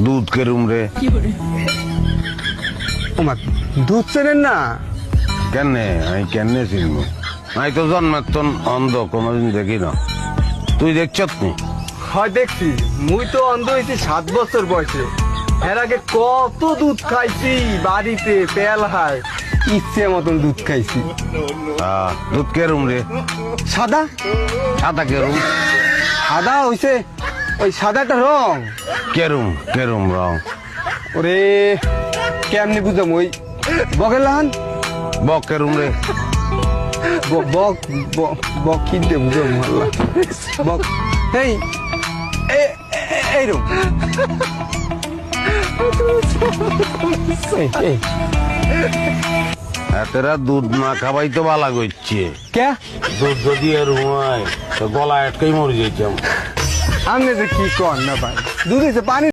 দুধ কেরুম রে? ওমা দুধ চেনেন না? কেনে আমি কেনে চিনব? আমি তো জন্মের অন্ধ, কোনোদিন দেখি না। তুই দেখছত নি? হয় দেখছি, মুই তো অন্ধ হয়েছি 7 বছর বয়সে। এর আগে কত দুধ খাইছি বাড়িতে, পেয়ালায় ইচ্ছে মতন দুধ খাইছি। দুধ কেরুম রে? সাদা সাদা কেরুম? সাদা হইছে ওই সাদাটা রং। কেরুম কেরুম রং? ওরে কেমনি বুঝাম, ওই বগেলাহান বক কেরুম রে? বক বক কিনতে বুঝাম বক এই এইরকম। এতেরা দুধ না খাবাই তো বালা করছে। কে দুধ যদি এরম হয় তো গলা আটকাই মরে যাইতাম। আপনি যে কি কর না ভাই, দুধ হয়েছে পানি